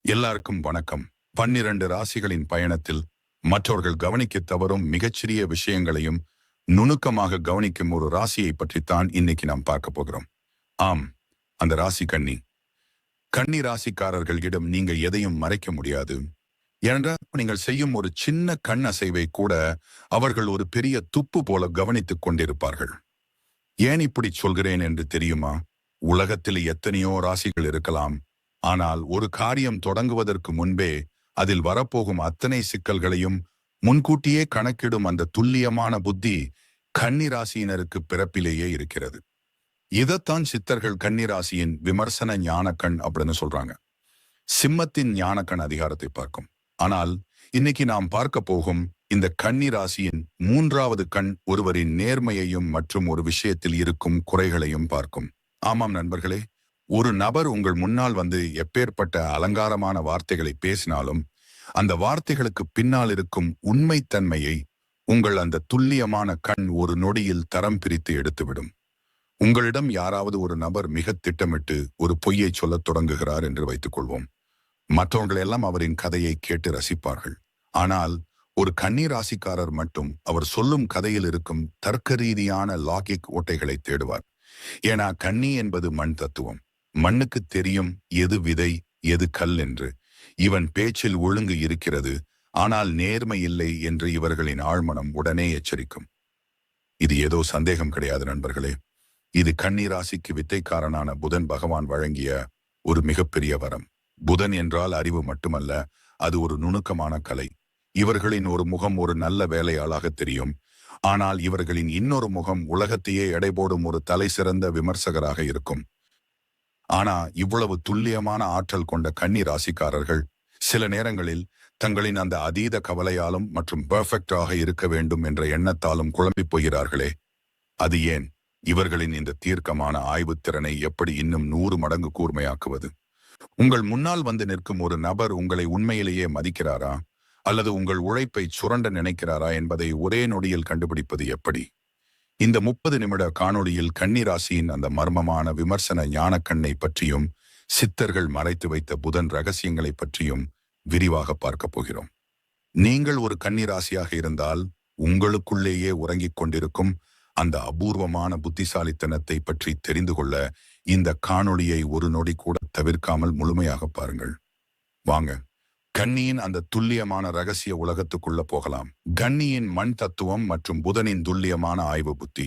எல்லாருக்கும் வணக்கம். 12 ராசிகளின் பயணத்தில் மற்றவர்கள் கவனிக்க தவறும் மிகச்சிறிய விஷயங்களையும் நுணுக்கமாக கவனிக்கும் ஒரு ராசியை பற்றித்தான் இன்னைக்கு நாம் பார்க்க போகிறோம். ஆம், அந்த ராசி கன்னி. கன்னி ராசிக்காரர்களிடம் நீங்க எதையும் மறைக்க முடியாது. ஏனென்றால் நீங்கள் செய்யும் ஒரு சின்ன கண் அசைவை கூட அவர்கள் ஒரு பெரிய துப்பு போல கவனித்துக் கொண்டிருப்பார்கள். ஏன் இப்படி சொல்கிறேன் என்று தெரியுமா? உலகத்தில் எத்தனையோ ராசிகள் இருக்கலாம். ஆனால் ஒரு காரியம் தொடங்குவதற்கு முன்பே அதில் வரப்போகும் அத்தனை சிக்கல்களையும் முன்கூட்டியே கணக்கிடும் அந்த துல்லியமான புத்தி கன்னிராசியினருக்கு பிறப்பிலேயே இருக்கிறது. இதைத்தான் சித்தர்கள் கன்னிராசியின் விமர்சன ஞானக்கண் அப்படின்னு சொல்றாங்க. சிம்மத்தின் ஞானக்கண் அதிகாரத்தை பார்க்கும். ஆனால் இன்னைக்கு நாம் பார்க்க போகும் இந்த கன்னிராசியின் 3வது கண் ஒருவரின் நேர்மையையும் மற்றும் ஒரு விஷயத்தில் இருக்கும் குறைகளையும் பார்க்கும். ஆமாம் நண்பர்களே, ஒரு நபர் உங்கள் முன்னால் வந்து எப்பேற்பட்ட அலங்காரமான வார்த்தைகளை பேசினாலும் அந்த வார்த்தைகளுக்கு பின்னால் இருக்கும் உண்மைத்தன்மையை உங்கள் அந்த துல்லியமான கண் ஒரு நொடியில் தரம் பிரித்து எடுத்துவிடும். உங்களிடம் யாராவது ஒரு நபர் மிக திட்டமிட்டு ஒரு பொய்யை சொல்லத் தொடங்குகிறார் என்று வைத்துக் கொள்வோம். மற்றவர்கள் எல்லாம் அவரின் கதையை கேட்டு ரசிப்பார்கள். ஆனால் ஒரு கன்னி ராசிக்காரர் மட்டும் அவர் சொல்லும் கதையில் இருக்கும் தர்க்க ரீதியான லாகிக் ஓட்டைகளை தேடுவார். ஏன்னா கன்னி என்பது மண் தத்துவம். மண்ணுக்கு தெரியும் எது விதை எது கல் என்று. இவன் பேச்சில் ஒழுங்கு இருக்கிறது, ஆனால் நேர்மை இல்லை என்று இவர்களின் ஆழ்மனம் உடனே எச்சரிக்கும். இது ஏதோ சந்தேகம் கிடையாது நண்பர்களே. இது கன்னி ராசிக்கு வித்தைக்காரனான புதன் பகவான் வழங்கிய ஒரு மிகப்பெரிய வரம். புதன் என்றால் அறிவு மட்டுமல்ல, அது ஒரு நுணுக்கமான கலை. இவர்களின் ஒரு முகம் ஒரு நல்ல வேலையாளாக தெரியும். ஆனால் இவர்களின் இன்னொரு முகம் உலகத்தையே எடைபோடும் ஒரு தலை சிறந்த விமர்சகராக இருக்கும். ஆனா இவ்வளவு துல்லியமான ஆற்றல் கொண்ட கன்னி ராசிக்காரர்கள் சில நேரங்களில் தங்களின் அந்த அதீத கவலையாலும் மற்றும் பெர்ஃபெக்டாக இருக்க வேண்டும் என்ற எண்ணத்தாலும் குழம்பி போகிறார்களே. அது ஏன்? இவர்களின் இந்த தீர்க்கமான ஆய்வு திறனை எப்படி இன்னும் 100 மடங்கு கூர்மையாக்குவது? உங்கள் முன்னால் வந்து நிற்கும் ஒரு நபர் உங்களை உண்மையிலேயே மதிக்கிறாரா அல்லது உங்கள் உழைப்பை சுரண்ட நினைக்கிறாரா என்பதை ஒரே நொடியில் கண்டுபிடிப்பது எப்படி? இந்த 30 நிமிட காணொளியில் கன்னிராசியின் அந்த மர்மமான விமர்சன ஞானக்கண்ணை பற்றியும் சித்தர்கள் மறைத்து வைத்த புதன் ரகசியங்களை பற்றியும் விரிவாக பார்க்க போகிறோம். நீங்கள் ஒரு கன்னிராசியாக இருந்தால் உங்களுக்குள்ளேயே உறங்கிக் கொண்டிருக்கும் அந்த அபூர்வமான புத்திசாலித்தனத்தை பற்றி தெரிந்து கொள்ள இந்த காணொளியை ஒரு நொடி கூட தவிர்க்காமல் முழுமையாக பாருங்கள். வாங்க கன்னியின் அந்த துல்லியமான ரகசிய உலகத்துக்குள்ள போகலாம். கன்னியின் மண் தத்துவம் மற்றும் புதனின் துல்லியமான ஆய்வு புத்தி.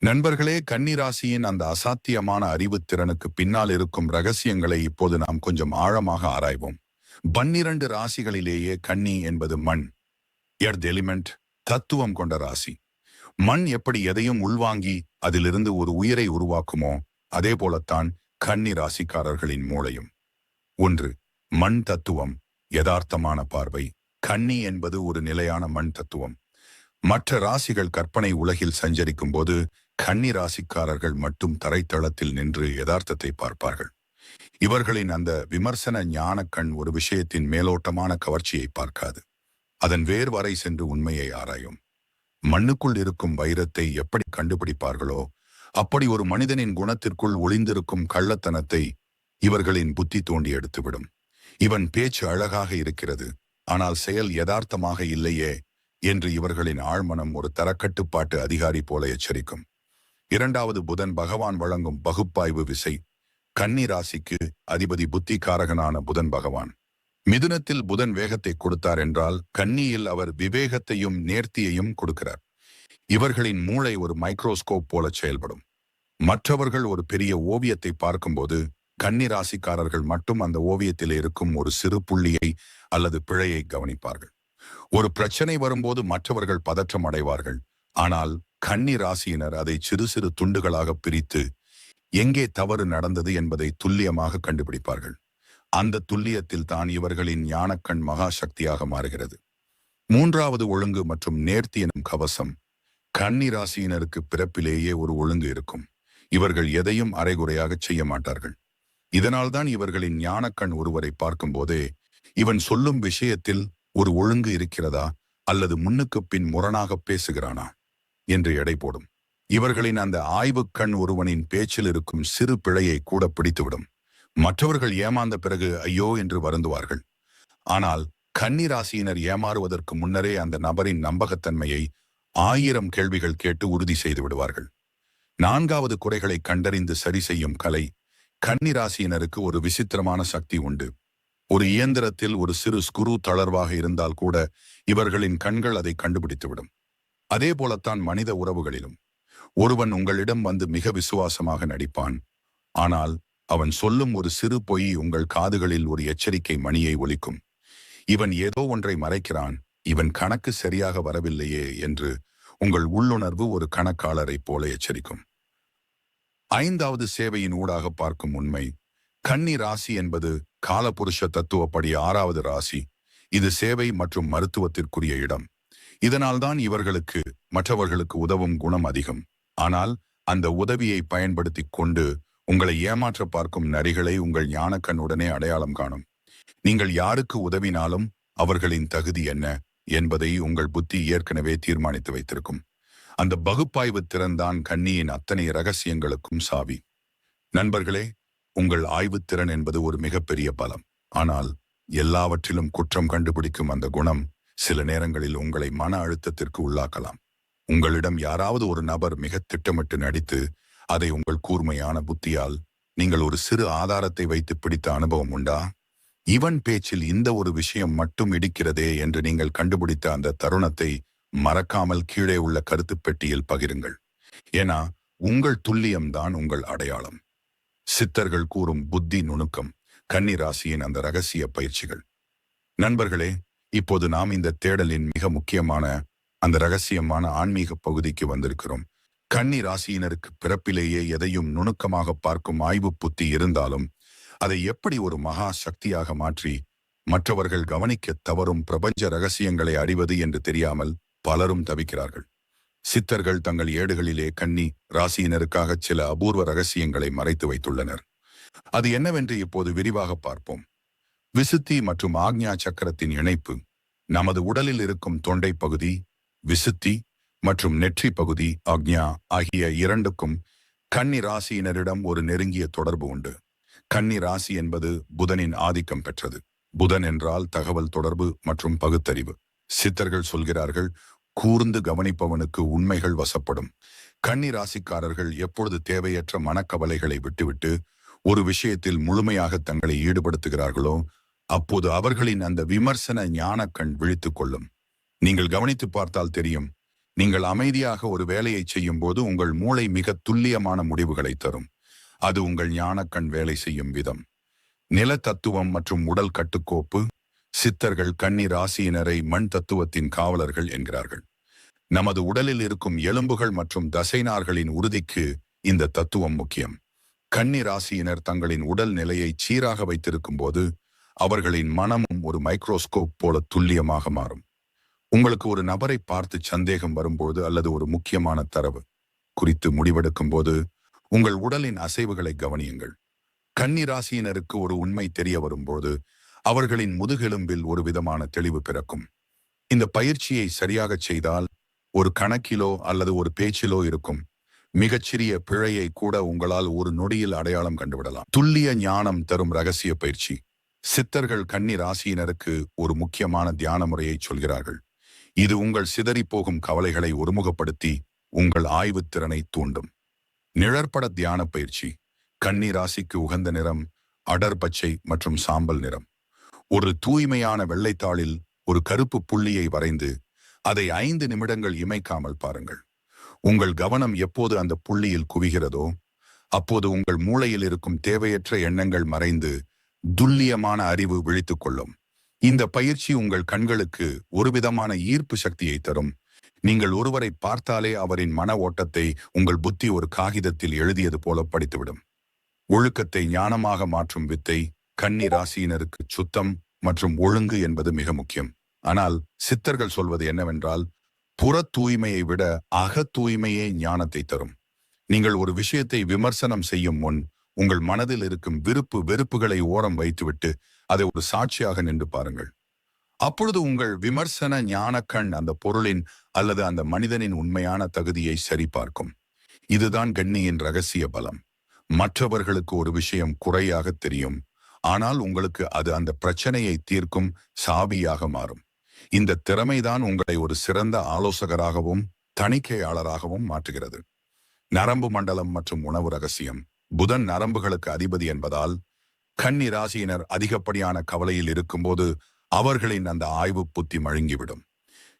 நண்பர்களே, கன்னி ராசியின் அந்த அசாத்தியமான அறிவு திறனுக்கு பின்னால் இருக்கும் ரகசியங்களை இப்போது நாம் கொஞ்சம் ஆழமாக ஆராய்வோம். 12 ராசிகளிலேயே கன்னி என்பது மண், எர்த் எலிமெண்ட் தத்துவம் கொண்ட ராசி. மண் எப்படி எதையும் உள்வாங்கி அதிலிருந்து ஒரு உயிரை உருவாக்குமோ அதே போலத்தான் கன்னி ராசிக்காரர்களின் மூளையும். 1. மண் தத்துவம், யதார்த்தமான பார்வை. கன்னி என்பது ஒரு நிலையான மண் தத்துவம். மற்ற ராசிகள் கற்பனை உலகில் சஞ்சரிக்கும் போது கன்னி ராசிக்காரர்கள் மட்டும் தரைத்தளத்தில் நின்று யதார்த்தத்தை பார்ப்பார்கள். இவர்களின் அந்த விமர்சன ஞானக்கண் ஒரு விஷயத்தின் மேலோட்டமான கவர்ச்சியை பார்க்காது. அதன் வேர் வரை சென்று உண்மையை ஆராயும். மண்ணுக்குள் இருக்கும் வைரத்தை எப்படி கண்டுபிடிப்பார்களோ அப்படி ஒரு மனிதனின் குணத்திற்குள் ஒளிந்திருக்கும் கள்ளத்தனத்தை இவர்களின் புத்தி தோண்டி எடுத்துவிடும். இவன் பேச்சு அழகாக இருக்கிறது, ஆனால் செயல் யதார்த்தமாக இல்லையே என்று இவர்களின் ஆழ்மனம் ஒரு தரக்கட்டுப்பாட்டு அதிகாரி போல எச்சரிக்கும். 2வது புதன் பகவான் வழங்கும் பகுப்பாய்வு விசை. கன்னி ராசிக்கு அதிபதி புத்திகாரகனான புதன் பகவான். மிதுனத்தில் புதன் வேகத்தை கொடுத்தார் என்றால் கன்னியில் அவர் விவேகத்தையும் நேர்த்தியையும் கொடுக்கிறார். இவர்களின் மூளை ஒரு மைக்ரோஸ்கோப் போல செயல்படும். மற்றவர்கள் ஒரு பெரிய ஓவியத்தை பார்க்கும்போது கன்னி ராசிக்காரர்கள் மட்டும் அந்த ஓவியத்தில் இருக்கும் ஒரு சிறு புள்ளியை அல்லது பிழையை கவனிப்பார்கள். ஒரு பிரச்சனை வரும்போது மற்றவர்கள் பதற்றம் அடைவார்கள். ஆனால் கன்னி ராசியினர் அதை சிறு சிறு துண்டுகளாக பிரித்து எங்கே தவறு நடந்தது என்பதை துல்லியமாக கண்டுபிடிப்பார்கள். அந்த துல்லியத்தில் தான் இவர்களின் ஞானக்கண் மகா சக்தியாக மாறுகிறது. 3வது ஒழுங்கு மற்றும் நேர்த்தி எனும் கவசம். கன்னி ராசியினருக்கு பிறப்பிலேயே ஒரு ஒழுங்கு இருக்கும். இவர்கள் எதையும் அரைகுறையாக செய்ய மாட்டார்கள். இதனால்தான் இவர்களின் ஞானக்கண் ஒருவரை பார்க்கும் போதே இவன் சொல்லும் விஷயத்தில் ஒரு ஒழுங்கு இருக்கிறதா அல்லது முன்னுக்கு பின் முரணாக பேசுகிறானா என்று எடை போடும். இவர்களின் அந்த ஆய்வு கண் ஒருவனின் பேச்சில் இருக்கும் சிறு பிழையை கூட பிடித்துவிடும். மற்றவர்கள் ஏமாந்த பிறகு ஐயோ என்று வருந்துவார்கள். ஆனால் கன்னி ராசியினர் ஏமாறுவதற்கு முன்னரே அந்த நபரின் நம்பகத்தன்மையை 1000 கேள்விகள் கேட்டு உறுதி செய்து விடுவார்கள். 4வது குறைகளை கண்டறிந்து சரி செய்யும் கலை. கன்னி ராசியினருக்கு ஒரு விசித்திரமான சக்தி உண்டு. ஒரு இயந்திரத்தில் ஒரு சிறு ஸ்குரு தளர்வாக இருந்தால் கூட இவர்களின் கண்கள் அதை கண்டுபிடித்துவிடும். அதே போலத்தான் மனித உறவுகளிலும். ஒருவன் உங்களிடம் வந்து மிக விசுவாசமாக நடிப்பான். ஆனால் அவன் சொல்லும் ஒரு சிறு பொய் உங்கள் காதுகளில் ஒரு எச்சரிக்கை மணியை ஒலிக்கும். இவன் ஏதோ ஒன்றை மறைக்கிறான், இவன் கணக்கு சரியாக வரவில்லையே என்று உங்கள் உள்ளுணர்வு ஒரு கணக்காளரைப் போல எச்சரிக்கும். 5வது சேவையின் ஊடாக பார்க்கும் உண்மை. கன்னி ராசி என்பது காலபுருஷ தத்துவப்படி 6வது ராசி. இது சேவை மற்றும் மருத்துவத்திற்குரிய இடம். இதனால்தான் இவர்களுக்கு மற்றவர்களுக்கு உதவும் குணம் அதிகம். ஆனால் அந்த உதவியை பயன்படுத்தி கொண்டு உங்களை ஏமாற்ற பார்க்கும் நரிகளை உங்கள் ஞானக்கண்ணுடனே அடையாளம் காணும். நீங்கள் யாருக்கு உதவினாலும் அவர்களின் தகுதி என்ன என்பதை உங்கள் புத்தி ஏற்கனவே தீர்மானித்து வைத்திருக்கும். அந்த பகுப்பாய்வு திறன்தான் கன்னியின் அத்தனை ரகசியங்களுக்கும் சாவி. நண்பர்களே, உங்கள் ஆய்வுத்திறன் என்பது ஒரு மிகப்பெரிய பலம். ஆனால் எல்லாவற்றிலும் குற்றம் கண்டுபிடிக்கும் அந்த குணம் சில நேரங்களில் உங்களை மன அழுத்தத்திற்கு உள்ளாக்கலாம். உங்களிடம் யாராவது ஒரு நபர் மிக திட்டமிட்டு நடித்து அதை உங்கள் கூர்மையான புத்தியால் நீங்கள் ஒரு சிறு ஆதாரத்தை வைத்து பிடித்த அனுபவம் உண்டா? இவன் பேச்சில் இந்த ஒரு விஷயம் மட்டும் இடிக்கிறதே என்று நீங்கள் கண்டுபிடித்த அந்த தருணத்தை மறக்காமல் கீழே உள்ள கருத்து பெட்டியில் பகிருங்கள். ஏன்னா உங்கள் துல்லியம்தான் உங்கள் அடையாளம். சித்தர்கள் கூறும் புத்தி நுணுக்கம். கன்னி ராசியின் அந்த ரகசிய பயிற்சிகள். நண்பர்களே, இப்போது நாம் இந்த தேடலின் மிக முக்கியமான அந்த ரகசியமான ஆன்மீக பகுதிக்கு வந்திருக்கிறோம். கன்னி ராசியினருக்கு பிறப்பிலேயே எதையும் நுணுக்கமாக பார்க்கும் ஆய்வு புத்தி இருந்தாலும் அதை எப்படி ஒரு மகா சக்தியாக மாற்றி மற்றவர்கள் கவனிக்க தவறும் பிரபஞ்ச ரகசியங்களை அறிவது என்று தெரியாமல் பலரும் தவிக்கிறார்கள். சித்தர்கள் தங்கள் ஏடுகளிலே கன்னி ராசியினருக்காக சில அபூர்வ ரகசியங்களை மறைத்து வைத்துள்ளனர். அது என்னவென்று இப்போது விரிவாக பார்ப்போம். விசுத்தி மற்றும் ஆக்ஞா சக்கரத்தின் இணைப்பு. நமது உடலில் இருக்கும் தொண்டை பகுதி விசுத்தி மற்றும் நெற்றி பகுதி ஆக்ஞா ஆகிய இரண்டுக்கும் கன்னி ராசியினரிடம் ஒரு நெருங்கிய தொடர்பு உண்டு. கன்னி ராசி என்பது புதனின் ஆதிக்கம் பெற்றது. புதன் என்றால் தகவல் தொடர்பு மற்றும் பகுத்தறிவு. சித்தர்கள் சொல்கிறார்கள், கூர்ந்து கவனிப்பவனுக்கு உண்மைகள் வசப்படும். கன்னி ராசிக்காரர்கள் எப்பொழுது தேவையற்ற மனக்கவலைகளை விட்டுவிட்டு ஒரு விஷயத்தில் முழுமையாக தங்களை ஈடுபடுத்துகிறார்களோ அப்போது அவர்களின் அந்த விமர்சன ஞானக்கண் விழித்துக் கொள்ளும். நீங்கள் கவனித்து பார்த்தால் தெரியும். நீங்கள் அமைதியாக ஒரு வேலையை செய்யும் போது உங்கள் மூளை மிக துல்லியமான முடிவுகளை தரும். அது உங்கள் ஞானக்கண் வேலை செய்யும் விதம். நில தத்துவம் மற்றும் உடல் கட்டுக்கோப்பு. சித்தர்கள் கன்னி ராசியினரை மண் தத்துவத்தின் காவலர்கள் என்கிறார்கள். நமது உடலில் இருக்கும் எலும்புகள் மற்றும் தசைநார்களின் உறுதிக்கு இந்த தத்துவம் முக்கியம். கன்னி ராசியினர் தங்களின் உடல் நிலையை சீராக வைத்திருக்கும் போது அவர்களின் மனமும் ஒரு மைக்ரோஸ்கோப் போல துல்லியமாக மாறும். உங்களுக்கு ஒரு நபரை பார்த்து சந்தேகம் வரும்போது அல்லது ஒரு முக்கியமான தரவு குறித்து முடிவெடுக்கும் போது உங்கள் உடலின் அசைவுகளை கவனியுங்கள். கன்னி ராசியினருக்கு ஒரு உண்மை தெரிய வரும்போது அவர்களின் முதுகெலும்பில் ஒரு விதமான தெளிவு பிறக்கும். இந்த பயிற்சியை சரியாக செய்தால் ஒரு கணக்கிலோ அல்லது ஒரு பேச்சிலோ இருக்கும் மிகச்சிறிய பிழையை கூட உங்களால் ஒரு நொடியில் அடையாளம் கண்டுவிடலாம். துல்லிய ஞானம் தரும் ரகசிய பயிற்சி. சித்தர்கள் கன்னி ராசியினருக்கு ஒரு முக்கியமான தியான முறையை சொல்கிறார்கள். இது உங்கள் சிதறிப்போகும் கவலைகளை ஒருமுகப்படுத்தி உங்கள் ஆய்வுத் திறனை தூண்டும். நிழற்பட தியான பயிற்சி. கன்னி ராசிக்கு உகந்த நிறம் அடர் பச்சை மற்றும் சாம்பல் நிறம். ஒரு தூய்மையான வெள்ளைத்தாளில் ஒரு கருப்பு புள்ளியை வரைந்து அதை 5 நிமிடங்கள் இமைக்காமல் பாருங்கள். உங்கள் கவனம் எப்போது அந்த புள்ளியில் குவிகிறதோ அப்போது உங்கள் மூளையில் இருக்கும் தேவையற்ற எண்ணங்கள் மறைந்து துல்லியமான அறிவு விழித்துக் கொள்ளும். இந்த பயிற்சி உங்கள் கண்களுக்கு ஒருவிதமான ஈர்ப்பு சக்தியை தரும். நீங்கள் ஒருவரை பார்த்தாலே அவரின் மன ஓட்டத்தை உங்கள் புத்தி ஒரு காகிதத்தில் எழுதியது போல படித்துவிடும். ஒழுக்கத்தை ஞானமாக மாற்றும் வித்தை. கன்னி ராசியினருக்கு சுத்தம் மற்றும் ஒழுங்கு என்பது மிக முக்கியம். ஆனால் சித்தர்கள் சொல்வது என்னவென்றால், புற தூய்மையை விட அக தூய்மையே ஞானத்தை தரும். நீங்கள் ஒரு விஷயத்தை விமர்சனம் செய்யும் முன் உங்கள் மனதில் இருக்கும் விருப்பு வெறுப்புகளை ஓரம் வைத்துவிட்டு அதை ஒரு சாட்சியாக நின்று பாருங்கள். அப்பொழுது உங்கள் விமர்சன ஞானக்கண் அந்த பொருளின் அல்லது அந்த மனிதனின் உண்மையான தகுதியை சரிபார்க்கும். இதுதான் கன்னியின் ரகசிய பலம். மற்றவர்களுக்கு ஒரு விஷயம் குறையாக தெரியும், ஆனால் உங்களுக்கு அது அந்த பிரச்சனையை தீர்க்கும் சாவியாக மாறும். இந்த திறமைதான் உங்களை ஒரு சிறந்த ஆலோசகராகவும் தணிக்கையாளராகவும் மாற்றுகிறது. நரம்பு மண்டலம் மற்றும் உணவு ரகசியம். புதன் நரம்புகளுக்கு அதிபதி என்பதால் கன்னி ராசியினர் அதிகப்படியான கவலையில் இருக்கும்போது அவர்களின் அந்த ஆய்வு புத்தி மழுங்கிவிடும்.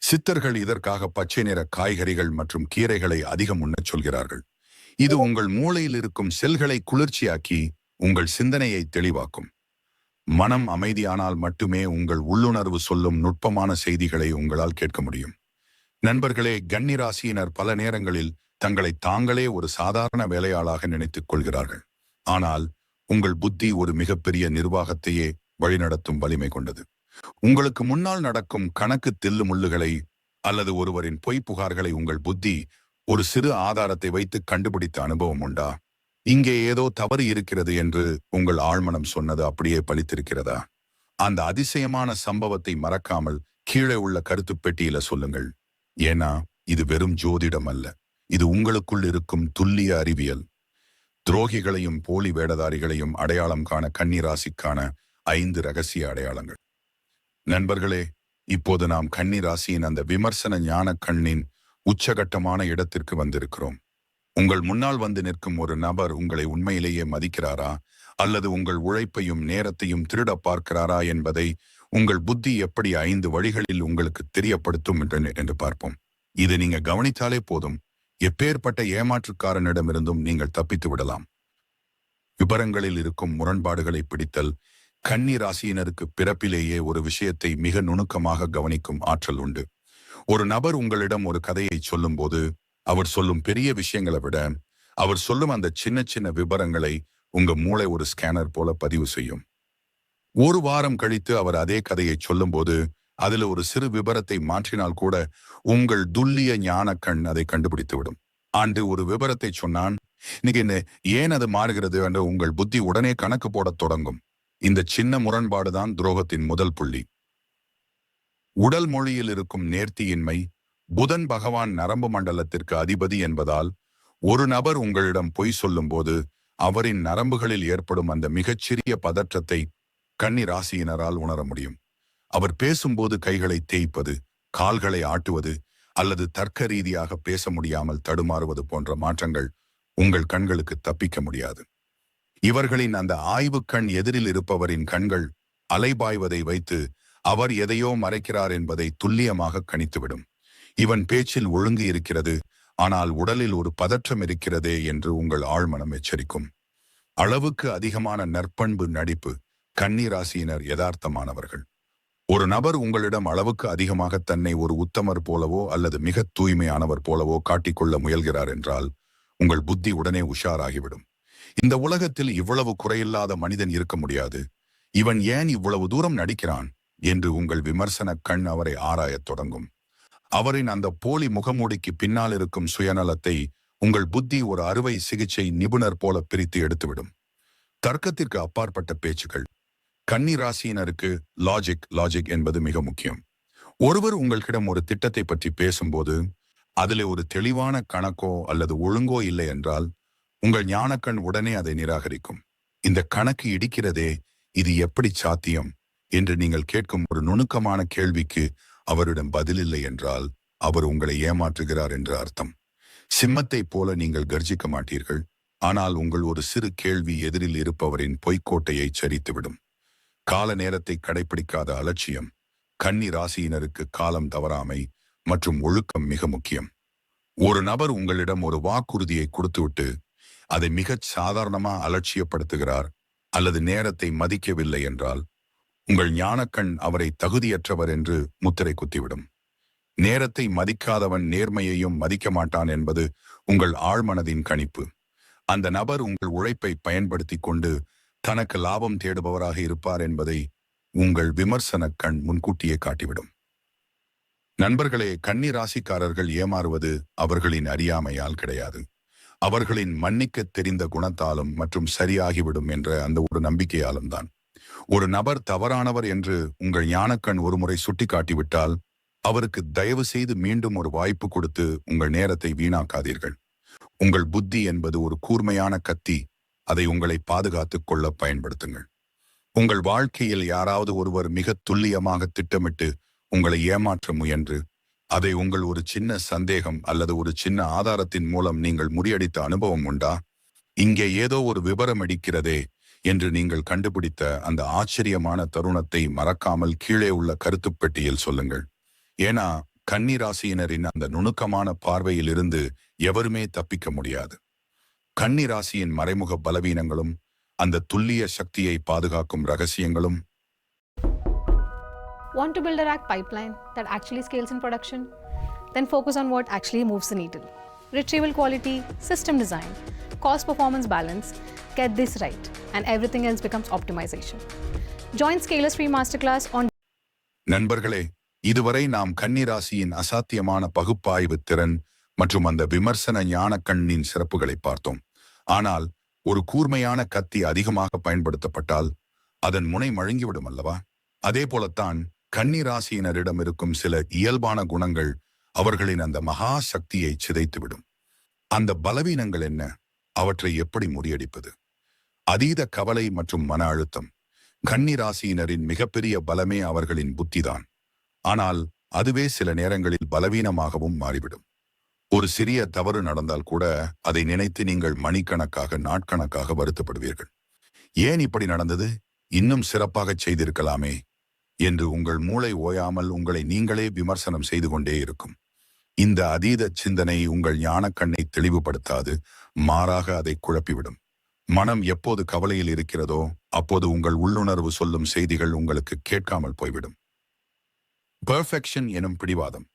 சித்தர்கள் இதற்காக பச்சை நிற காய்கறிகள் மற்றும் கீரைகளை அதிகம் உண்ணச் சொல்கிறார்கள். இது உங்கள் மூளையில் இருக்கும் செல்களை குளிர்ச்சியாக்கி உங்கள் சிந்தனையை தெளிவாக்கும். மனம் அமைதியானால் மட்டுமே உங்கள் உள்ளுணர்வு சொல்லும் நுட்பமான செய்திகளை உங்களால் கேட்க முடியும். நண்பர்களே, கன்னி ராசியினர் பல நேரங்களில் தங்களை தாங்களே ஒரு சாதாரண வேலையாளாக நினைத்துக் கொள்கிறார்கள். ஆனால் உங்கள் புத்தி ஒரு மிகப்பெரிய நிர்வாகத்தையே வழிநடத்தும் வலிமை கொண்டது. உங்களுக்கு முன்னால் நடக்கும் கணக்கு தில்லு முள்ளுகளை அல்லது ஒருவரின் பொய் புகார்களை உங்கள் புத்தி ஒரு சிறு ஆதாரத்தை வைத்து கண்டுபிடித்த அனுபவம் உண்டா? இங்கே ஏதோ தவறு இருக்கிறது என்று உங்கள் ஆழ்மனம் சொன்னது அப்படியே பலித்திருக்கிறதா? அந்த அதிசயமான சம்பவத்தை மறக்காமல் கீழே உள்ள கருத்து பெட்டியில சொல்லுங்கள். ஏன்னா இது வெறும் ஜோதிடம் அல்ல, இது உங்களுக்குள் இருக்கும் துல்லிய அறிவியல். துரோகிகளையும் போலி வேடதாரிகளையும் அடையாளம் காண கன்னி ராசிக்கான 5 ரகசிய அடையாளங்கள். நண்பர்களே, இப்போது நாம் கன்னி ராசியின் அந்த விமர்சன ஞான கண்ணின் உச்சகட்டமான இடத்திற்கு வந்திருக்கிறோம். உங்கள் முன்னால் வந்து நிற்கும் ஒரு நபர் உங்களை உண்மையிலேயே மதிக்கிறாரா அல்லது உங்கள் உழைப்பையும் நேரத்தையும் திருட பார்க்கிறாரா என்பதை உங்கள் புத்தி எப்படி 5 வழிகளில் உங்களுக்கு தெரியப்படுத்தும் என்று பார்ப்போம். இது நீங்க கவனித்தாலே போதும், எப்பேற்பட்ட ஏமாற்றுக்காரனிடமிருந்தும் நீங்கள் தப்பித்து விடலாம். விபரங்களில் இருக்கும் முரண்பாடுகளை பிடித்தல். கன்னி ராசியினருக்கு பிறப்பிலேயே ஒரு விஷயத்தை மிக நுணுக்கமாக கவனிக்கும் ஆற்றல் உண்டு. ஒரு நபர் உங்களிடம் ஒரு கதையை சொல்லும் போது அவர் சொல்லும் பெரிய விஷயங்களை விட அவர் சொல்லும் அந்த சின்ன சின்ன விபரங்களை உங்க மூளை ஒரு ஸ்கேனர் போல பதிவு செய்யும். ஒரு வாரம் கழித்து அவர் அதே கதையை சொல்லும் போது அதுல ஒரு சிறு விபரத்தை மாற்றினால் கூட உங்கள் துல்லிய ஞான கண் அதை கண்டுபிடித்து விடும். அன்று ஒரு விபரத்தை சொன்னான், இன்னைக்கு ஏன் அது மாறுகிறது என்று உங்கள் புத்தி உடனே கணக்கு போடத் தொடங்கும். இந்த சின்ன முரண்பாடுதான் துரோகத்தின் முதல் புள்ளி. உடல் மொழியில் இருக்கும் நேர்த்தியின்மை. புதன் பகவான் நரம்பு மண்டலத்திற்கு அதிபதி என்பதால் ஒரு நபர் உங்களிடம் பொய் சொல்லும் போது அவரின் நரம்புகளில் ஏற்படும் அந்த மிகச்சிறிய பதற்றத்தை கன்னி ராசியினரால் உணர முடியும். அவர் பேசும்போது கைகளை தேய்ப்பது, கால்களை ஆட்டுவது அல்லது தர்க்க ரீதியாக பேச முடியாமல் தடுமாறுவது போன்ற மாற்றங்கள் உங்கள் கண்களுக்கு தப்பிக்க முடியாது. இவர்களின் அந்த ஆய்வு கண் எதிரில் இருப்பவரின் கண்கள் அலைபாய்வதை வைத்து அவர் எதையோ மறைக்கிறார் என்பதை துல்லியமாக கணித்துவிடும். இவன் பேச்சில் ஒழுங்கு இருக்கிறது, ஆனால் உடலில் ஒரு பதற்றம் இருக்கிறதே என்று உங்கள் ஆழ்மனம் எச்சரிக்கும். அளவுக்கு அதிகமான நற்பண்பு நடிப்பு. கன்னி ராசியினர் யதார்த்தமானவர்கள். ஒரு நபர் உங்களிடம் அளவுக்கு அதிகமாக தன்னை ஒரு உத்தமர் போலவோ அல்லது மிக தூய்மையானவர் போலவோ காட்டிக்கொள்ள முயல்கிறார் என்றால் உங்கள் புத்தி உடனே உஷாராகிவிடும். இந்த உலகத்தில் இவ்வளவு குறையில்லாத மனிதன் இருக்க முடியாது, இவன் ஏன் இவ்வளவு தூரம் நடிக்கிறான் என்று உங்கள் விமர்சன கண் அவரை ஆராயத் தொடங்கும். அவரின் அந்த போலி முகமூடிக்கு பின்னால் இருக்கும் சுயநலத்தை உங்கள் புத்தி ஒரு அறுவை சிகிச்சை நிபுணர் போல பிரித்து எடுத்துவிடும். தர்க்கத்திற்கு அப்பாற்பட்ட பேச்சுக்கள். கன்னி ராசியினருக்கு லாஜிக் என்பது மிக முக்கியம். ஒருவர் உங்களிடம் ஒரு திட்டத்தை பற்றி பேசும்போது அதில் ஒரு தெளிவான கணக்கோ அல்லது ஒழுங்கோ இல்லை என்றால் உங்கள் ஞானக்கண் உடனே அதை நிராகரிக்கும். இந்த கணக்கு இடிக்கிறதே, இது எப்படி சாத்தியம் என்று நீங்கள் கேட்கும் ஒரு நுணுக்கமான கேள்விக்கு அவரிடம் பதிலில்லை என்றால் அவர் உங்களை ஏமாற்றுகிறார் என்று அர்த்தம். சிம்மத்தை போல நீங்கள் கர்ஜிக்க மாட்டீர்கள், ஆனால் உங்கள் ஒரு சிறு கேள்வி எதிரில் இருப்பவரின் பொய்க்கோட்டையை சரித்துவிடும். கால நேரத்தை கடைபிடிக்காத அலட்சியம். கன்னி ராசியினருக்கு காலம் தவறாமை மற்றும் ஒழுக்கம் மிக முக்கியம். ஒரு நபர் உங்களிடம் ஒரு வாக்குறுதியை கொடுத்துவிட்டு அதை மிகச் சாதாரணமா அலட்சியப்படுத்துகிறார் அல்லது நேரத்தை மதிக்கவில்லை என்றால் உங்கள் ஞானக்கண் அவரை தகுதியற்றவர் என்று முத்திரை குத்திவிடும். நேரத்தை மதிக்காதவன் நேர்மையையும் மதிக்க மாட்டான் என்பது உங்கள் ஆழ்மனதின் கணிப்பு. அந்த நபர் உங்கள் உழைப்பை பயன்படுத்தி கொண்டு தனக்கு லாபம் தேடுபவராக இருப்பார் என்பதை உங்கள் விமர்சன கண் முன்கூட்டியே காட்டிவிடும். நண்பர்களே, கன்னி ராசிக்காரர்கள் ஏமாறுவது அவர்களின் அறியாமையால் கிடையாது, அவர்களின் மன்னிக்க தெரிந்த குணத்தாலும் மற்றும் சரியாகிவிடும் என்ற அந்த ஒரு நம்பிக்கையாலும் தான். ஒரு நபர் தவறானவர் என்று உங்கள் ஞானக்கண் ஒருமுறை சுட்டி காட்டிவிட்டால் அவருக்கு தயவு செய்து மீண்டும் ஒரு வாய்ப்பு கொடுத்து உங்கள் நேரத்தை வீணாக்காதீர்கள். உங்கள் புத்தி என்பது ஒரு கூர்மையான கத்தி, அதை உங்களை பாதுகாத்துக் கொள்ள பயன்படுத்துங்கள். உங்கள் வாழ்க்கையில் யாராவது ஒருவர் மிக துல்லியமாக திட்டமிட்டு உங்களை ஏமாற்ற முயன்று அதை உங்கள் ஒரு சின்ன சந்தேகம் அல்லது ஒரு சின்ன ஆதாரத்தின் மூலம் நீங்கள் முறியடித்த அனுபவம் உண்டா? இங்கே ஏதோ ஒரு விபரம் அடிக்கிறதே என்று நீங்கள் கண்டுபிடித்த அந்த ஆச்சரியமான தருணத்தை மறக்காமல் கீழே உள்ள கருத்துப் பெட்டியில் சொல்லுங்கள். ஏன்னா கன்னி ராசியினரின் அந்த நுணுக்கமான பார்வையில் இருந்து எவருமே தப்பிக்க முடியாது. கன்னி ராசியின் மறைமுக பலவீனங்களும் அந்த துல்லிய சக்தியை பாதுகாக்கும் ரகசியங்களும். Want to build a rack pipeline that actually scales in production? Then focus on what actually moves the needle. Retrieval quality, system design, cost performance balance. Get this right and everything else becomes optimization. Join Scalers Free Masterclass on. நண்பர்களே, இதுவரை நாம் கன்னி ராசியின் அசாத்தியமான பகுப்பாய்வு திறன் மற்றும் அந்த விமர்சன ஞானக்கண்ணின் சிறப்புகளை பார்த்தோம். ஆனால் ஒரு கூர்மையான கத்தி அதிகமாக பயன்படுத்தப்பட்டால் அதன் முனை மழுங்கிவிடும் அல்லவா? அதே போலத்தான் கன்னி ராசியினரிடம் இருக்கும் சில இயல்பான குணங்கள் அவர்களின் அந்த மகா சக்தியை சிதைத்துவிடும். அந்த பலவீனங்கள் என்ன? அவற்றை எப்படி முறியடிப்பது? அதீத கவலை மற்றும் மன அழுத்தம். கன்னி ராசியினரின் மிகப்பெரிய பலமே அவர்களின் புத்திதான். ஆனால் அதுவே சில நேரங்களில் பலவீனமாகவும் மாறிவிடும். ஒரு சிறிய தவறு நடந்தால் கூட அதை நினைத்து நீங்கள் மணிக்கணக்காக நாட்கணக்காக வருத்தப்படுவீர்கள். ஏன் இப்படி நடந்தது? இன்னும் சிறப்பாக செய்திருக்கலாமே என்று உங்கள் மூளை ஓயாமல் உங்களை நீங்களே விமர்சனம் செய்து கொண்டே இருக்கும். இந்த அதீத சிந்தனை உங்கள் ஞானக்கண்ணை தெளிவுபடுத்தாது, மாறாக அதை குழப்பிவிடும். மனம் எப்போது கவலையில் இருக்கிறதோ அப்போது உங்கள் உள்ளுணர்வு சொல்லும் செய்திகள் உங்களுக்கு கேட்காமல் போய்விடும். பெர்ஃபெக்ஷன் எனும் பிடிவாதம்.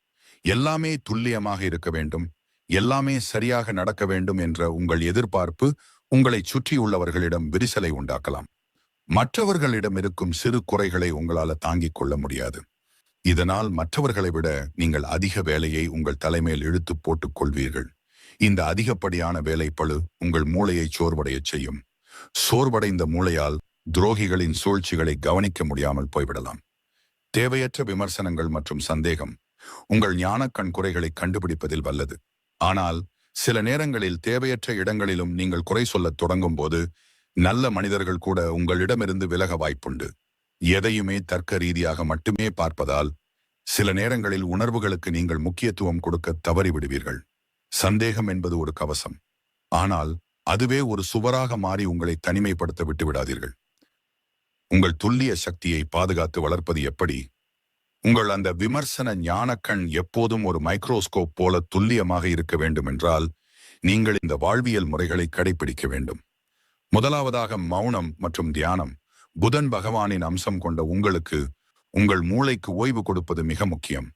எல்லாமே துல்லியமாக இருக்க வேண்டும், எல்லாமே சரியாக நடக்க வேண்டும் என்ற உங்கள் எதிர்பார்ப்பு உங்களை சுற்றியுள்ளவர்களிடம் விரிசலை உண்டாக்கலாம். மற்றவர்களிடம் இருக்கும் சிறு குறைகளை உங்களால் தாங்கிக் கொள்ள முடியாது. இதனால் மற்றவர்களை விட நீங்கள் அதிக வேலையை உங்கள் தலைமையில் இழுத்து போட்டுக் கொள்வீர்கள். இந்த அதிகப்படியான வேலைப்பளு உங்கள் மூளையை சோர்வடையச் செய்யும். சோர்வடைந்த மூளையால் துரோகிகளின் சூழ்ச்சிகளை கவனிக்க முடியாமல் போய்விடலாம். தேவையற்ற விமர்சனங்கள் மற்றும் சந்தேகம் உங்கள் ஞானக்கண் குறைகளை கண்டுபிடிப்பதில் வல்லது. ஆனால் சில நேரங்களில் தேவையற்ற இடங்களிலும் நீங்கள் குறை சொல்லத் தொடங்கும் போது நல்ல மனிதர்கள் கூட உங்களிடமிருந்து விலக வாய்ப்புண்டு. எதையுமே தர்க்க ரீதியாக மட்டுமே பார்ப்பதால் சில நேரங்களில் உணர்வுகளுக்கு நீங்கள் முக்கியத்துவம் கொடுக்க தவறிவிடுவீர்கள். சந்தேகம் என்பது ஒரு கவசம், ஆனால் அதுவே ஒரு சுவராக மாறி உங்களை தனிமைப்படுத்த விட்டுவிடாதீர்கள். உங்கள் துல்லிய சக்தியை பாதுகாத்து வளர்ப்பது எப்படி? உங்கள் அந்த விமர்சன ஞானக்கண் எப்போதும் ஒரு மைக்ரோஸ்கோப் போல துல்லியமாக இருக்க வேண்டும் என்றால் நீங்கள் இந்த வாழ்வியல் முறைகளை கடைபிடிக்க வேண்டும். முதலாவதாக மௌனம் மற்றும் தியானம். புதன் பகவானின் அம்சம் கொண்ட உங்களுக்கு உங்கள் மூளைக்கு ஓய்வு கொடுப்பது மிக முக்கியம்.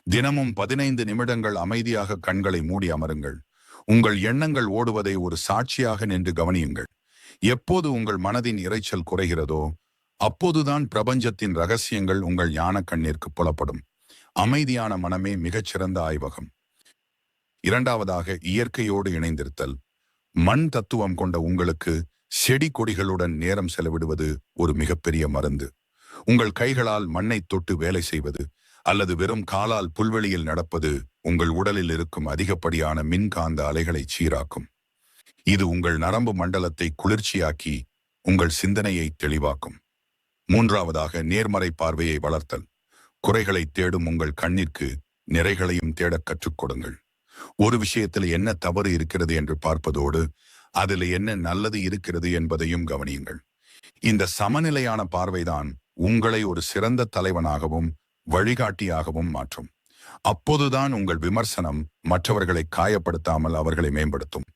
தினமும் 15 நிமிடங்கள் அமைதியாக கண்களை மூடி அமருங்கள். உங்கள் எண்ணங்கள் ஓடுவதை ஒரு சாட்சியாக நின்று கவனியுங்கள். எப்போது உங்கள் மனதின் இரைச்சல் குறைகிறதோ அப்போதுதான் பிரபஞ்சத்தின் ரகசியங்கள் உங்கள் ஞான கண்ணிற்கு புலப்படும். அமைதியான மனமே மிகச்சிறந்த ஆய்வகம். இரண்டாவதாக இயற்கையோடு இணைந்திருத்தல். மண் தத்துவம் கொண்ட உங்களுக்கு செடி கொடிகளுடன் நேரம் செலவிடுவது ஒரு மிகப்பெரிய மருந்து. உங்கள் கைகளால் மண்ணை தொட்டு வேலை செய்வது அல்லது வெறும் காலால் புல்வெளியில் நடப்பது உங்கள் உடலில் இருக்கும் அதிகப்படியான மின்காந்த அலைகளை சீராக்கும். இது உங்கள் நரம்பு மண்டலத்தை குளிர்ச்சியாக்கி உங்கள் சிந்தனையை தெளிவாக்கும். மூன்றாவதாக நேர்மறை பார்வையை வளர்த்தல். குறைகளை தேடும் உங்கள் கண்ணிற்கு நிறைகளையும் தேடக் கற்றுக் கொடுங்கள். ஒரு விஷயத்தில் என்ன தவறு இருக்கிறது என்று பார்ப்பதோடு அதில் என்ன நல்லது இருக்கிறது என்பதையும் கவனியுங்கள். இந்த சமநிலையான பார்வைதான் உங்களை ஒரு சிறந்த தலைவனாகவும் வழிகாட்டியாகவும் மாற்றும். அப்போதுதான் உங்கள் விமர்சனம் மற்றவர்களை காயப்படுத்தாமல் அவர்களை மேம்படுத்தும்.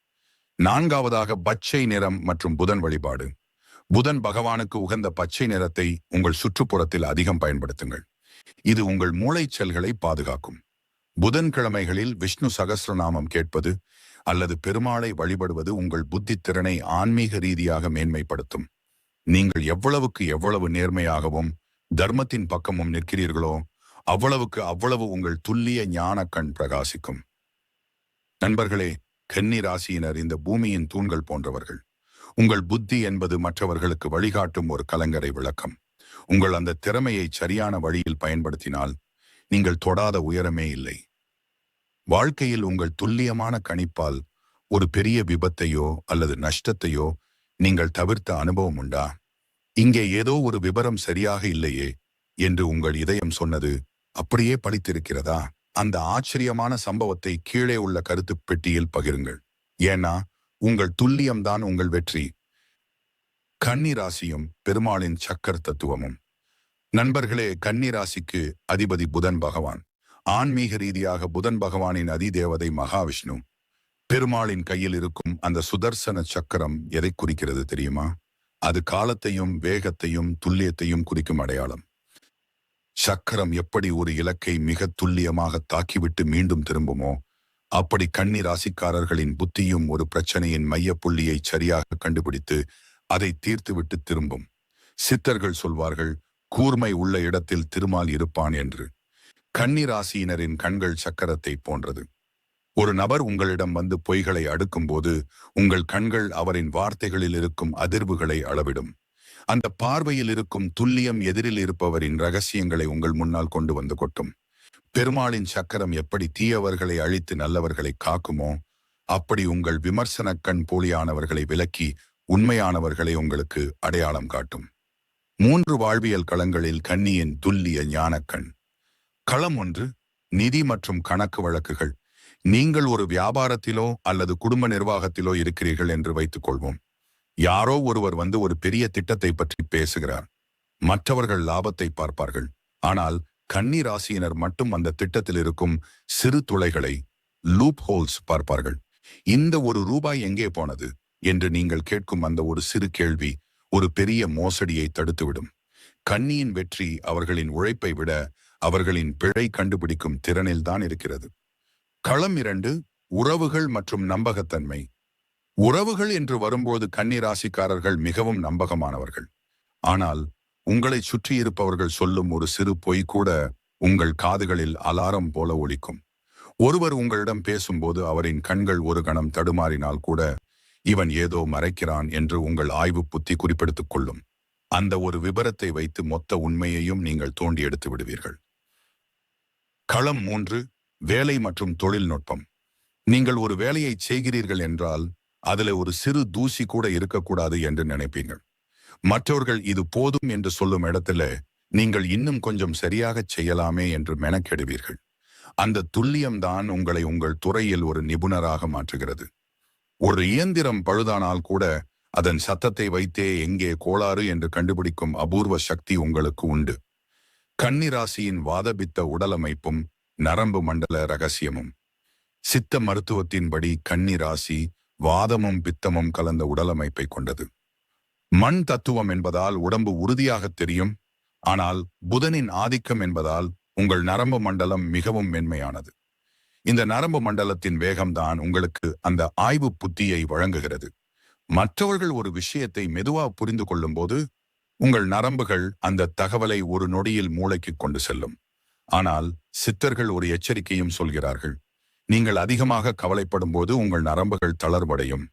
நான்காவதாக பச்சை நிறம் மற்றும் புதன் வழிபாடு. புதன் பகவானுக்கு உகந்த பச்சை நிறத்தை உங்கள் சுற்றுப்புறத்தில் அதிகம் பயன்படுத்துங்கள். இது உங்கள் மூளைச்செல்களை பாதுகாக்கும். புதன்கிழமைகளில் விஷ்ணு சகஸ்ரநாமம் கேட்பது அல்லது பெருமாளை வழிபடுவது உங்கள் புத்தி திறனை ஆன்மீக ரீதியாக மேன்மைப்படுத்தும். நீங்கள் எவ்வளவு நேர்மையாகவும் தர்மத்தின் பக்கமும் நிற்கிறீர்களோ அவ்வளவு உங்கள் துல்லிய ஞான கண் பிரகாசிக்கும். நண்பர்களே, கன்னி ராசியினர் இந்த பூமியின் தூண்கள் போன்றவர்கள். உங்கள் புத்தி என்பது மற்றவர்களுக்கு வழிகாட்டும் ஒரு கலங்கரை விளக்கம். உங்கள் அந்த திறமையை சரியான வழியில் பயன்படுத்தினால் நீங்கள் தொடாத உயரமே இல்லை. வாழ்க்கையில் உங்கள் துல்லியமான கணிப்பால் ஒரு பெரிய விபத்தையோ அல்லது நஷ்டத்தையோ நீங்கள் தவிர்த்த அனுபவம் உண்டா? இங்கே ஏதோ ஒரு விபரம் சரியாக இல்லையே என்று உங்கள் இதயம் சொன்னது அப்படியே பலித்திருக்கிறதா? அந்த ஆச்சரியமான சம்பவத்தை கீழே உள்ள கருத்து பெட்டியில் பகிருங்கள். ஏன்னா உங்கள் துல்லியம்தான் உங்கள் வெற்றி. கன்னி ராசியும் பெருமாளின் சக்கர் தத்துவமும். நண்பர்களே, கன்னி ராசிக்கு அதிபதி புதன் பகவான். ஆன்மீக ரீதியாக புதன் பகவானின் அதிதேவதை மகாவிஷ்ணு. பெருமாளின் கையில் இருக்கும் அந்த சுதர்சன சக்கரம் எதை குறிக்கிறது தெரியுமா? அது காலத்தையும் வேகத்தையும் துல்லியத்தையும் குறிக்கும் அடையாளம். சக்கரம் எப்படி ஒரு இலக்கை மிக துல்லியமாக தாக்கிவிட்டு மீண்டும் திரும்புமோ, அப்படி கன்னி ராசிக்காரர்களின் புத்தியும் ஒரு பிரச்சனையின் மையப்புள்ளியை சரியாக கண்டுபிடித்து அதை தீர்த்துவிட்டு திரும்பும். சித்தர்கள் சொல்வார்கள், கூர்மை உள்ள இடத்தில் திருமால் இருப்பான் என்று. கன்னி ராசியினரின் கண்கள் சக்கரத்தை போன்றது. ஒரு நபர் உங்களிடம் வந்து பொய்களை அடுக்கும்போது உங்கள் கண்கள் அவரின் வார்த்தைகளில் இருக்கும் அதிர்வுகளை அளவிடும். அந்த பார்வையில் இருக்கும் துல்லியம் எதிரில் இருப்பவரின் ரகசியங்களை உங்கள் முன்னால் கொண்டு வந்து கொட்டும். பெருமாளின் சக்கரம் எப்படி தீயவர்களை அழித்து நல்லவர்களை காக்குமோ, அப்படி உங்கள் விமர்சன கண் போலியானவர்களை விலக்கி உண்மையானவர்களை உங்களுக்கு அடையாளம் காட்டும். 3 வாழ்வியல் களங்களில் கன்னியின் துல்லிய ஞானக்கண். களம் 1, நிதி மற்றும் கணக்கு வழக்குகள். நீங்கள் ஒரு வியாபாரத்திலோ அல்லது குடும்ப நிர்வாகத்திலோ இருக்கிறீர்கள் என்று வைத்துக் கொள்வோம். யாரோ ஒருவர் வந்து ஒரு பெரிய திட்டத்தை பற்றி பேசுகிறார். மற்றவர்கள் லாபத்தை பார்ப்பார்கள். ஆனால் கன்னி ராசியினர் மட்டும் அந்த திட்டத்தில் இருக்கும் சிறு துளைகளை, லூப் ஹோல்ஸ் பார்ப்பார்கள். இந்த ₹1 எங்கே போனது என்று நீங்கள் கேட்கும் அந்த ஒரு சிறு கேள்வி ஒரு பெரிய மோசடியை தடுத்துவிடும். கன்னியின் வெற்றி அவர்களின் உழைப்பை விட அவர்களின் பிழை கண்டுபிடிக்கும் திறனில்தான் இருக்கிறது. களம் 2, உறவுகள் மற்றும் நம்பகத்தன்மை. உறவுகள் என்று வரும்போது கன்னி ராசிக்காரர்கள் மிகவும் நம்பகமானவர்கள். ஆனால் உங்களை சுற்றியிருப்பவர்கள் சொல்லும் ஒரு சிறு பொய் கூட உங்கள் காதுகளில் அலாரம் போல ஒலிக்கும். ஒருவர் உங்களிடம் பேசும்போது அவரின் கண்கள் ஒரு கணம் தடுமாறினால் கூட இவன் ஏதோ மறைக்கிறான் என்று உங்கள் ஆய்வு புத்தி குறிப்பெடுத்துக் கொள்ளும். அந்த ஒரு விபரத்தை வைத்து மொத்த உண்மையையும் நீங்கள் தோண்டி எடுத்து விடுவீர்கள். களம் 3, வேலை மற்றும் தொழில்நுட்பம். நீங்கள் ஒரு வேலையை செய்கிறீர்கள் என்றால் அதில் ஒரு சிறு தூசி கூட இருக்கக்கூடாது என்று நினைப்பீர்கள். மற்றவர்கள் இது போதும் என்று சொல்லும் இடத்துல நீங்கள் இன்னும் கொஞ்சம் சரியாக செய்யலாமே என்று மெனக்கெடுவீர்கள். அந்த துல்லியம்தான் உங்களை உங்கள் துறையில் ஒரு நிபுணராக மாற்றுகிறது. ஒரு இயந்திரம் பழுதானால் கூட அதன் சத்தத்தை வைத்தே எங்கே கோளாறு என்று கண்டுபிடிக்கும் அபூர்வ சக்தி உங்களுக்கு உண்டு. கன்னி ராசியின் வாதபித்த உடலமைப்பும் நரம்பு மண்டல ரகசியமும். சித்த மருத்துவத்தின்படி கன்னி ராசி வாதமும் பித்தமும் கலந்த உடலமைப்பை கொண்டது. மண் தத்துவம் என்பதால் உடம்பு உறுதியாக தெரியும். ஆனால் புதனின் ஆதிக்கம் என்பதால் உங்கள் நரம்பு மண்டலம் மிகவும் மென்மையானது. இந்த நரம்பு மண்டலத்தின் வேகம்தான் உங்களுக்கு அந்த ஆய்வு புத்தியை வழங்குகிறது. மற்றவர்கள் ஒரு விஷயத்தை மெதுவா புரிந்து கொள்ளும் போது உங்கள் நரம்புகள் அந்த தகவலை ஒரு நொடியில் மூளைக்கு கொண்டு செல்லும். ஆனால் சித்தர்கள் ஒரு எச்சரிக்கையும் சொல்கிறார்கள். நீங்கள் அதிகமாக கவலைப்படும் போது உங்கள் நரம்புகள் தளர்வடையும்.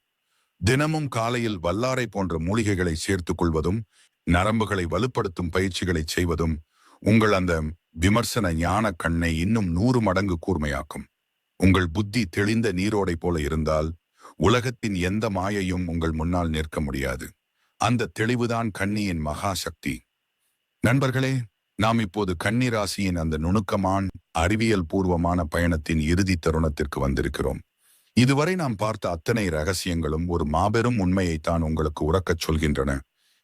தினமும் காலையில் வல்லாரை போன்ற மூலிகைகளை சேர்த்துக் கொள்வதும் நரம்புகளை வலுப்படுத்தும் பயிற்சிகளை செய்வதும் உங்கள் அந்த விமர்சன ஞான கண்ணை இன்னும் 100 மடங்கு கூர்மையாக்கும். உங்கள் புத்தி தெளிந்த நீரோடை போல இருந்தால் உலகத்தின் எந்த மாயையும் உங்கள் முன்னால் நிற்க முடியாது. அந்த தெளிவுதான் கன்னியின் மகா சக்தி. நண்பர்களே, நாம் இப்போது கன்னி ராசியின் அந்த நுணுக்கமான அறிவியல் பூர்வமான பயணத்தின் இறுதி தருணத்திற்கு வந்திருக்கிறோம். இதுவரை நாம் பார்த்த அத்தனை ரகசியங்களும் ஒரு மாபெரும் உண்மையைத்தான் உங்களுக்கு உறக்கச் சொல்கின்றன.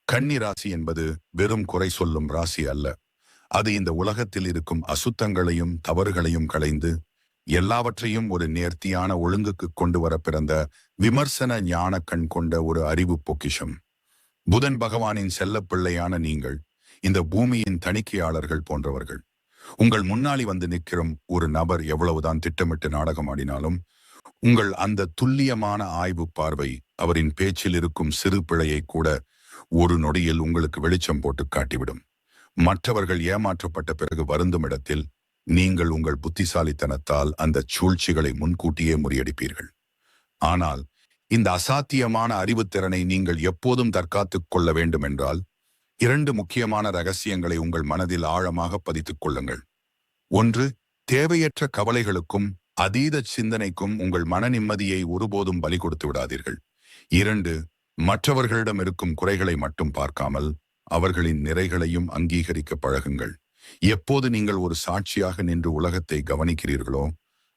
கன்னி ராசி என்பது வெறும் குறை சொல்லும் ராசி அல்ல. அது இந்த உலகத்தில் இருக்கும் அசுத்தங்களையும் தவறுகளையும் களைந்து எல்லாவற்றையும் ஒரு நேர்த்தியான ஒழுங்குக்கு கொண்டு வர பிறந்த விமர்சன ஞான கண் கொண்ட ஒரு அறிவு பொக்கிஷம். புதன் பகவானின் செல்லப்பிள்ளையான நீங்கள் இந்த பூமியின் தணிக்கையாளர்கள் போன்றவர்கள். உங்கள் முன்னாடி வந்து நிற்கும் ஒரு நபர் எவ்வளவுதான் திட்டமிட்டு நாடகமாடினாலும் உங்கள் அந்த துல்லியமான ஆய்வு பார்வை அவரின் பேச்சில் இருக்கும் சிறு பிழையை கூட ஒரு நொடியில் உங்களுக்கு வெளிச்சம் போட்டு காட்டிவிடும். மற்றவர்கள் ஏமாற்றப்பட்ட பிறகு வருந்தும் இடத்தில் நீங்கள் உங்கள் புத்திசாலித்தனத்தால் அந்த சூழ்ச்சிகளை முன்கூட்டியே முறியடிப்பீர்கள். ஆனால் இந்த அசாத்தியமான அறிவுத்திறனை நீங்கள் எப்போதும் தற்காத்துக் கொள்ள வேண்டும் என்றால் 2 முக்கியமான ரகசியங்களை உங்கள் மனதில் ஆழமாக பதித்துக் கொள்ளுங்கள். 1, தேவையற்ற கவலைகளுக்கும் அதீத சிந்தனைக்கும் உங்கள் மன நிம்மதியை ஒருபோதும் பலி கொடுத்து விடாதீர்கள். 2, மற்றவர்களிடம் இருக்கும் குறைகளை மட்டும் பார்க்காமல் அவர்களின் நிறைகளையும் அங்கீகரிக்க பழகுங்கள். எப்போது நீங்கள் ஒரு சாட்சியாக நின்று உலகத்தை கவனிக்கிறீர்களோ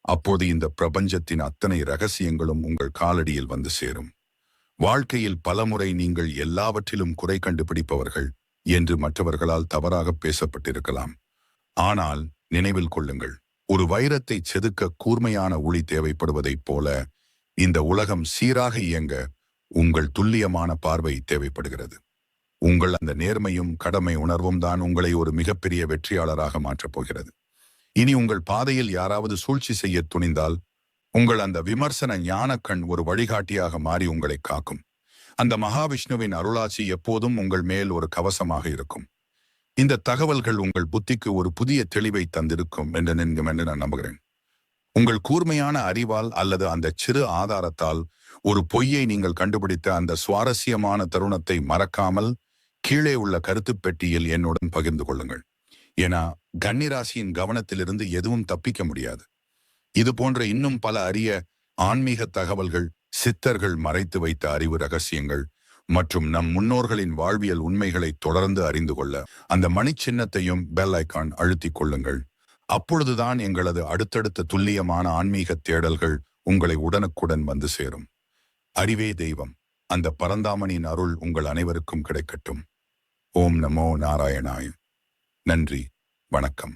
அப்போது இந்த பிரபஞ்சத்தின் அத்தனை ரகசியங்களும் உங்கள் காலடியில் வந்து சேரும். வாழ்க்கையில் பலமுறை நீங்கள் எல்லாவற்றிலும் குறை கண்டுபிடிப்பவர்கள் என்று மற்றவர்களால் தவறாக பேசப்பட்டிருக்கலாம். ஆனால் நினைவில் கொள்ளுங்கள், ஒரு வைரத்தை செதுக்க கூர்மையான ஒளி தேவைப்படுவதைப் போல இந்த உலகம் சீராக இயங்க உங்கள் துல்லியமான பார்வை தேவைப்படுகிறது. உங்கள் அந்த நேர்மையும் கடமை உணர்வும் தான் உங்களை ஒரு மிகப்பெரிய வெற்றியாளராக மாற்றப் போகிறது. இனி உங்கள் பாதையில் யாராவது சூழ்ச்சி செய்ய துணிந்தால் உங்கள் அந்த விமர்சன ஞானக்கண் ஒரு வழிகாட்டியாக மாறி உங்களை காக்கும். அந்த மகாவிஷ்ணுவின் அருளாட்சி எப்போதும் உங்கள் மேல் ஒரு கவசமாக இருக்கும். இந்த தகவல்கள் உங்கள் புத்திக்கு ஒரு புதிய தெளிவை தந்திருக்கும் என்று நான் நம்புகிறேன். உங்கள் கூர்மையான அறிவால் அல்லது அந்த சிறு ஆதாரத்தால் ஒரு பொய்யை நீங்கள் கண்டுபிடித்த அந்த சுவாரஸ்யமான தருணத்தை மறக்காமல் கீழே உள்ள கருத்து பெட்டியில் என்னுடன் பகிர்ந்து கொள்ளுங்கள். ஏன்னா கன்னிராசியின் கவனத்திலிருந்து எதுவும் தப்பிக்க முடியாது. இது போன்ற இன்னும் பல அரிய ஆன்மீக தகவல்கள், சித்தர்கள் மறைத்து வைத்த அறிவு ரகசியங்கள் மற்றும் நம் முன்னோர்களின் வாழ்வியல் உண்மைகளை தொடர்ந்து அறிந்து கொள்ள அந்த மணிச்சின்னத்தையும் பெல் ஐக்கான் அழுத்திக் கொள்ளுங்கள். அப்பொழுதுதான் எங்களது அடுத்தடுத்த துல்லியமான ஆன்மீக தேடல்கள் உங்களை உடனுக்குடன் வந்து சேரும். அறிவே தெய்வம். அந்த பரந்தாமனின் அருள் உங்கள் அனைவருக்கும் கிடைக்கட்டும். ஓம் நமோ நாராயணாய. நன்றி, வணக்கம்.